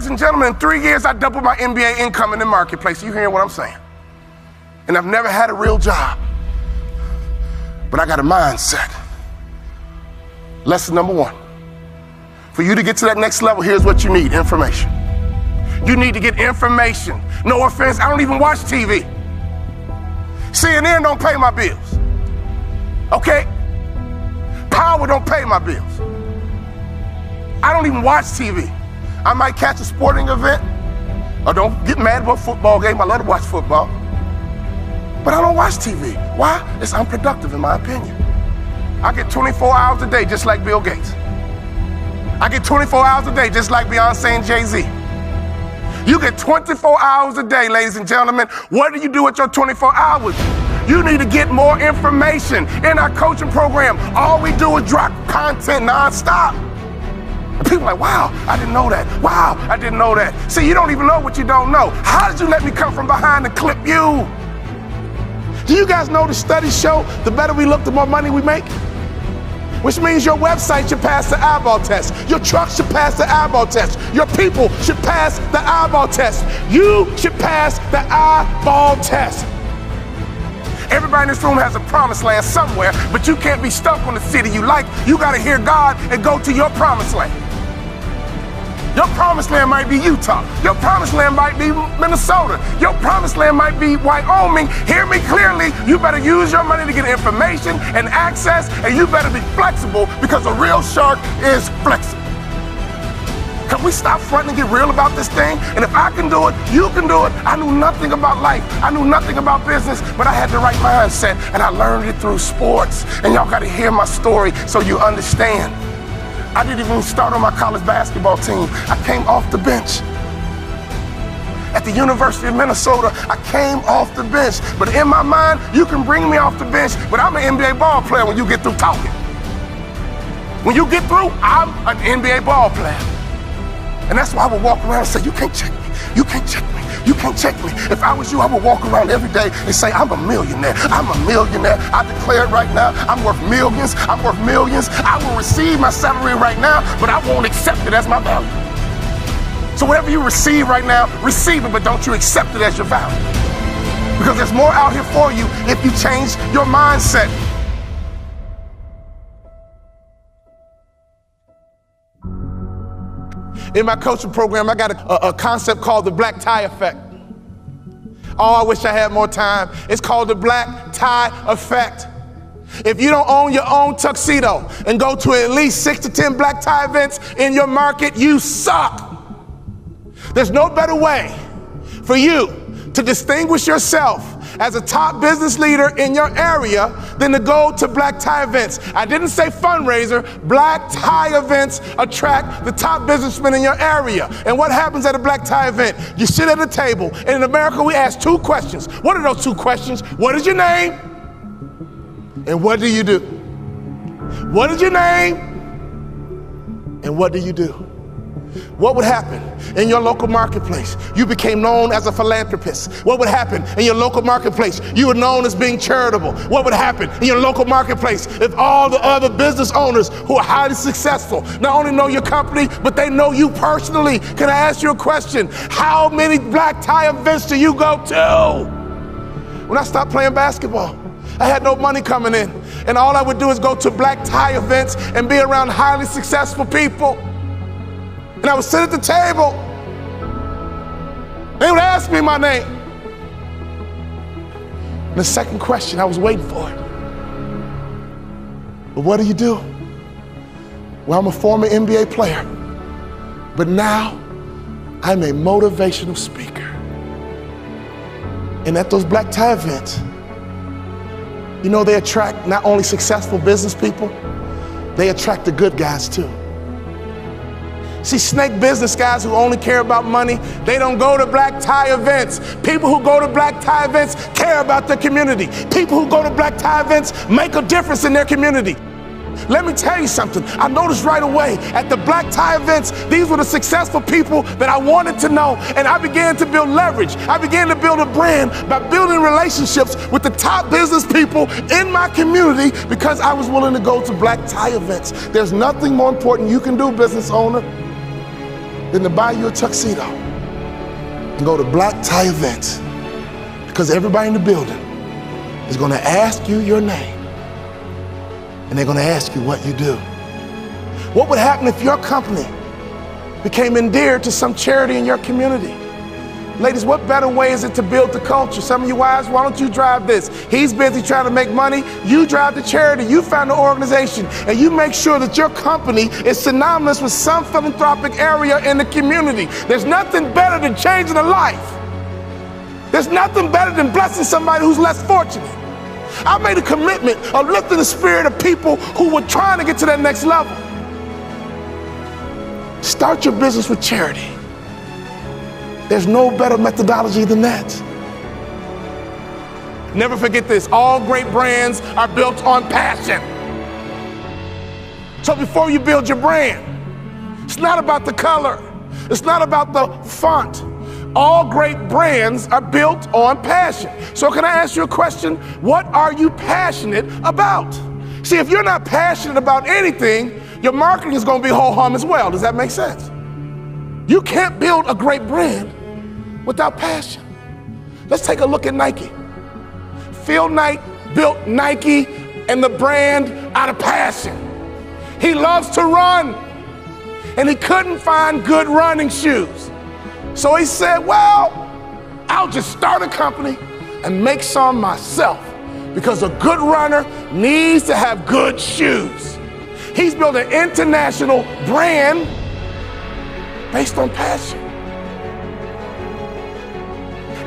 and gentlemen, in 3 years, I doubled my MBA income in the marketplace. You hearing what I'm saying? And I've never had a real job, but I got a mindset. Lesson number 1. For you to get to that next level, here's what you need: information. You need to get information. No offense, I don't even watch TV. CNN don't pay my bills. Okay? Power don't pay my bills. I don't even watch TV. I might catch a sporting event, or don't get mad about a football game. I love to watch football. But I don't watch TV. Why? It's unproductive in my opinion. I get 24 hours a day just like Bill Gates. I get 24 hours a day just like Beyonce and Jay-Z. You get 24 hours a day, ladies and gentlemen. What do you do with your 24 hours? You need to get more information. In our coaching program, all we do is drop content nonstop. And people are like, wow, I didn't know that. Wow, I didn't know that. See, you don't even know what you don't know. How did you let me come from behind and clip you? Do you guys know the studies show the better we look, the more money we make? Which means your website should pass the eyeball test. Your truck should pass the eyeball test. Your people should pass the eyeball test. You should pass the eyeball test. Everybody in this room has a promised land somewhere, but you can't be stuck on the city you like. You got to hear God and go to your promised land. Your promised land might be Utah. Your promised land might be Minnesota. Your promised land might be Wyoming. Hear me clearly. You better use your money to get information and access, and you better be flexible, because a real shark is flexible. Can we stop fronting and get real about this thing? And if I can do it, you can do it. I knew nothing about life. I knew nothing about business, but I had the right mindset, and I learned it through sports. And y'all got to hear my story so you understand. I didn't even start on my college basketball team. I came off the bench. At the University of Minnesota, I came off the bench. But in my mind, you can bring me off the bench, but I'm an NBA ball player when you get through talking. When you get through, I'm an NBA ball player. And that's why I would walk around and say, you can't check me. You can't check me. You can't check me. If I was you, I would walk around every day and say, I'm a millionaire. I'm a millionaire. I declare it right now. I'm worth millions. I'm worth millions. I will receive my salary right now, but I won't accept it as my value. So whatever you receive right now, receive it, but don't you accept it as your value. Because there's more out here for you if you change your mindset. In my coaching program, I got a concept called the black tie effect. Oh, I wish I had more time. It's called the black tie effect. If you don't own your own tuxedo and go to at least 6 to 10 black tie events in your market, you suck. There's no better way for you to distinguish yourself as a top business leader in your area than to go to black tie events. I didn't say fundraiser. Black tie events attract the top businessmen in your area. And what happens at a black tie event? You sit at a table, and in America we ask 2 questions. What are those 2 questions? What is your name? And what do you do? What is your name? And what do you do? What would happen in your local marketplace? You became known as a philanthropist. What would happen in your local marketplace? You were known as being charitable. What would happen in your local marketplace if all the other business owners who are highly successful not only know your company, but they know you personally? Can I ask you a question? How many black tie events do you go to? When I stopped playing basketball, I had no money coming in, and all I would do is go to black tie events and be around highly successful people. And I would sit at the table. They would ask me my name. And the second question, I was waiting for it. But what do you do? Well, I'm a former NBA player, but now I'm a motivational speaker. And at those black tie events, you know, they attract not only successful business people, they attract the good guys too. See, snake business guys who only care about money, they don't go to black tie events. People who go to black tie events care about their community. People who go to black tie events make a difference in their community. Let me tell you something. I noticed right away at the black tie events, these were the successful people that I wanted to know, and I began to build leverage. I began to build a brand by building relationships with the top business people in my community because I was willing to go to black tie events. There's nothing more important you can do, business owner, than to buy you a tuxedo and go to black tie events, because everybody in the building is going to ask you your name and they're going to ask you what you do. What would happen if your company became endeared to some charity in your community? Ladies, what better way is it to build the culture? Some of you wives, why don't you drive this? He's busy trying to make money. You drive the charity. You found the organization, and you make sure that your company is synonymous with some philanthropic area in the community. There's nothing better than changing a life. There's nothing better than blessing somebody who's less fortunate. I made a commitment of lifting the spirit of people who were trying to get to that next level. Start your business with charity. There's no better methodology than that. Never forget this, all great brands are built on passion. So before you build your brand, it's not about the color, it's not about the font. All great brands are built on passion. So can I ask you a question? What are you passionate about? See, if you're not passionate about anything, your marketing is going to be ho-hum as well. Does that make sense? You can't build a great brand without passion. Let's take a look at Nike. Phil Knight built Nike and the brand out of passion. He loves to run, and he couldn't find good running shoes. So he said, well, I'll just start a company and make some myself, because a good runner needs to have good shoes. He's built an international brand based on passion.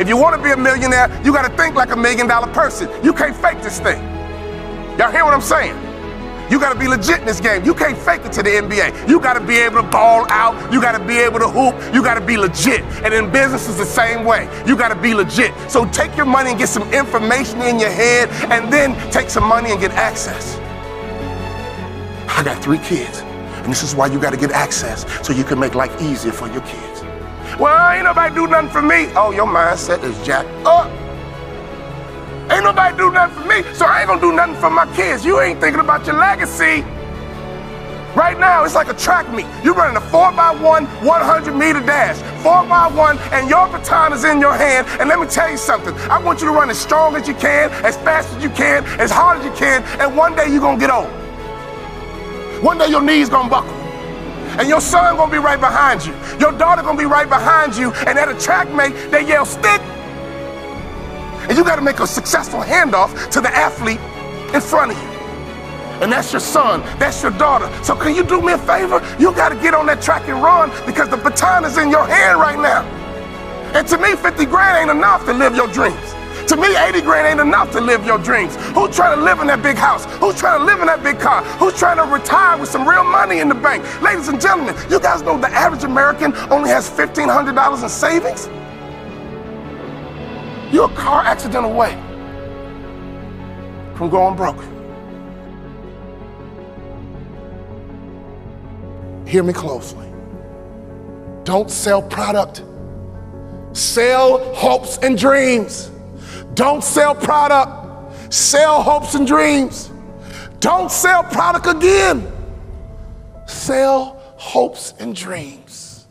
If you want to be a millionaire, you got to think like $1 million person. You can't fake this thing. Y'all hear what I'm saying? You got to be legit in this game. You can't fake it to the NBA. You got to be able to ball out. You got to be able to hoop. You got to be legit. And in business, it's the same way. You got to be legit. So take your money and get some information in your head, and then take some money and get access. I got 3 kids, and this is why you got to get access, so you can make life easier for your kids. Well, ain't nobody do nothing for me. Oh, your mindset is jacked up. Ain't nobody do nothing for me, so I ain't gonna do nothing for my kids. You ain't thinking about your legacy. Right now, it's like a track meet. You're running a 4x1, 100-meter dash. 4x1, and your baton is in your hand. And let me tell you something. I want you to run as strong as you can, as fast as you can, as hard as you can, and one day you're gonna get old. One day your knees gonna buckle. And your son gonna be right behind you. Your daughter gonna be right behind you, and at a track meet, they yell, stick. And you got to make a successful handoff to the athlete in front of you. And that's your son, that's your daughter. So can you do me a favor? You got to get on that track and run, because the baton is in your hand right now. And to me, 50 grand ain't enough to live your dreams. To me, 80 grand ain't enough to live your dreams. Who's trying to live in that big house? Who's trying to live in that big car? Who's trying to retire with some real money in the bank? Ladies and gentlemen, you guys know the average American only has $1,500 in savings? You're a car accident away from going broke. Hear me closely. Don't sell product. Sell hopes and dreams. Don't sell product. Sell hopes and dreams. Don't sell product again. Sell hopes and dreams.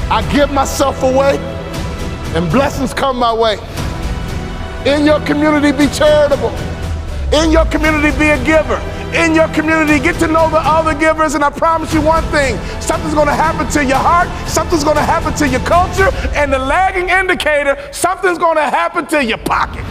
I give myself away, and blessings come my way. In your community, be charitable. In your community, be a giver. In your community, get to know the other givers, and I promise you one thing, something's gonna happen to your heart, something's gonna happen to your culture, and the lagging indicator, something's gonna happen to your pocket.